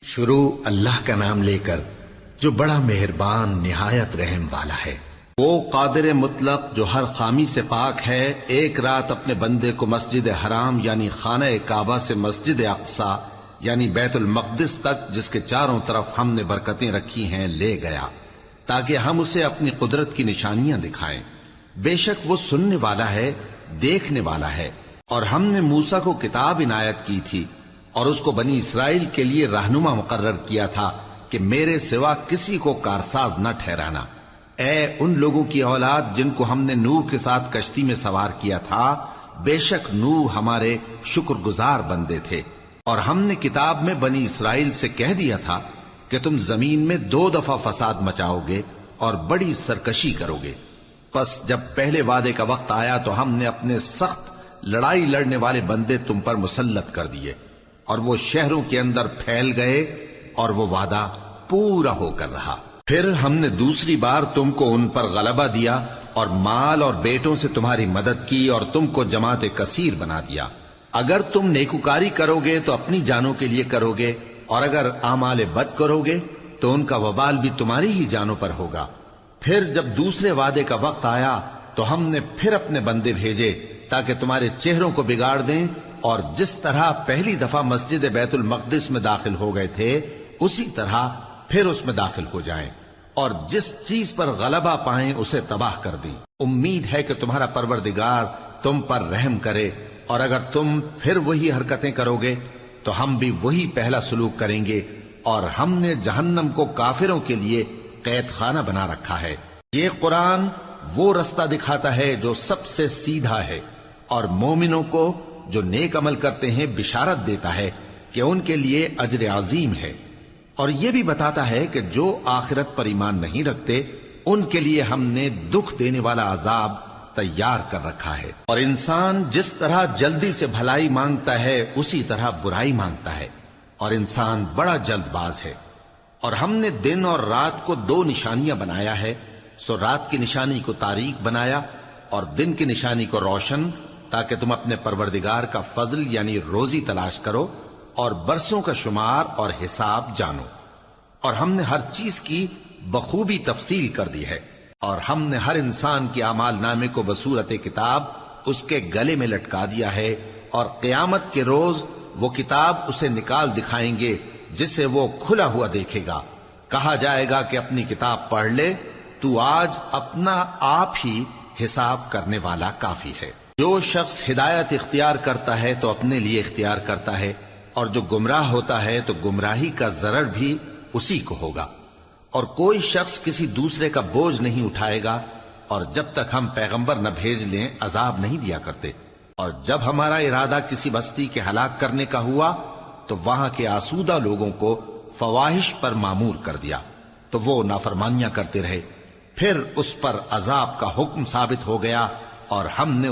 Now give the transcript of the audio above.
شروع اللہ کا نام لے کر جو بڑا مہربان نہایت رحم والا ہے۔ وہ قادر مطلق جو ہر خامی سے پاک ہے، ایک رات اپنے بندے کو مسجد حرام یعنی خانہ کعبہ سے مسجد اقصی یعنی بیت المقدس تک، جس کے چاروں طرف ہم نے برکتیں رکھی ہیں، لے گیا تاکہ ہم اسے اپنی قدرت کی نشانیاں دکھائیں۔ بے شک وہ سننے والا ہے، دیکھنے والا ہے۔ اور ہم نے موسیٰ کو کتاب عنایت کی تھی اور اس کو بنی اسرائیل کے لیے رہنما مقرر کیا تھا کہ میرے سوا کسی کو کارساز نہ ٹھہرانا۔ اے ان لوگوں کی اولاد جن کو ہم نے نوح کے ساتھ کشتی میں سوار کیا تھا، بے شک نوح ہمارے شکر گزار بندے تھے۔ اور ہم نے کتاب میں بنی اسرائیل سے کہہ دیا تھا کہ تم زمین میں 2 دفعہ فساد مچاؤ گے اور بڑی سرکشی کرو گے۔ پس جب پہلے وعدے کا وقت آیا تو ہم نے اپنے سخت لڑائی لڑنے والے بندے تم پر مسلط کر دیے، اور وہ شہروں کے اندر پھیل گئے، اور وہ وعدہ پورا ہو کر رہا۔ پھر ہم نے دوسری بار تم کو ان پر غلبہ دیا اور مال اور بیٹوں سے تمہاری مدد کی اور تم کو جماعت کثیر بنا دیا۔ اگر تم نیکوکاری کرو گے تو اپنی جانوں کے لیے کرو گے، اور اگر اعمال بد کرو گے تو ان کا وبال بھی تمہاری ہی جانوں پر ہوگا۔ پھر جب دوسرے وعدے کا وقت آیا تو ہم نے پھر اپنے بندے بھیجے تاکہ تمہارے چہروں کو بگاڑ دیں، اور جس طرح پہلی دفعہ مسجد بیت المقدس میں داخل ہو گئے تھے اسی طرح پھر اس میں داخل ہو جائیں، اور جس چیز پر غلبہ پائیں اسے تباہ کر دیں۔ امید ہے کہ تمہارا پروردگار تم پر رحم کرے، اور اگر تم پھر وہی حرکتیں کرو گے تو ہم بھی وہی پہلا سلوک کریں گے، اور ہم نے جہنم کو کافروں کے لیے قید خانہ بنا رکھا ہے۔ یہ قرآن وہ رستہ دکھاتا ہے جو سب سے سیدھا ہے، اور مومنوں کو جو نیک عمل کرتے ہیں بشارت دیتا ہے کہ ان کے لیے اجر عظیم ہے، اور یہ بھی بتاتا ہے کہ جو آخرت پر ایمان نہیں رکھتے ان کے لیے ہم نے دکھ دینے والا عذاب تیار کر رکھا ہے۔ اور انسان جس طرح جلدی سے بھلائی مانگتا ہے اسی طرح برائی مانگتا ہے، اور انسان بڑا جلد باز ہے۔ اور ہم نے دن اور رات کو 2 نشانیاں بنایا ہے، سو رات کی نشانی کو تاریک بنایا اور دن کی نشانی کو روشن، تاکہ تم اپنے پروردگار کا فضل یعنی روزی تلاش کرو اور برسوں کا شمار اور حساب جانو۔ اور ہم نے ہر چیز کی بخوبی تفصیل کر دی ہے، اور ہم نے ہر انسان کے اعمال نامے کو بصورت کتاب اس کے گلے میں لٹکا دیا ہے، اور قیامت کے روز وہ کتاب اسے نکال دکھائیں گے جسے وہ کھلا ہوا دیکھے گا۔ کہا جائے گا کہ اپنی کتاب پڑھ لے، تو آج اپنا آپ ہی حساب کرنے والا کافی ہے۔ جو شخص ہدایت اختیار کرتا ہے تو اپنے لیے اختیار کرتا ہے، اور جو گمراہ ہوتا ہے تو گمراہی کا ضرر بھی اسی کو ہوگا۔ اور کوئی شخص کسی دوسرے کا بوجھ نہیں اٹھائے گا، اور جب تک ہم پیغمبر نہ بھیج لیں عذاب نہیں دیا کرتے۔ اور جب ہمارا ارادہ کسی بستی کے ہلاک کرنے کا ہوا تو وہاں کے آسودہ لوگوں کو فواحش پر مامور کر دیا، تو وہ نافرمانیاں کرتے رہے۔ پھر اس پر عذاب کا حکم ثابت ہو گیا، اور ہم نے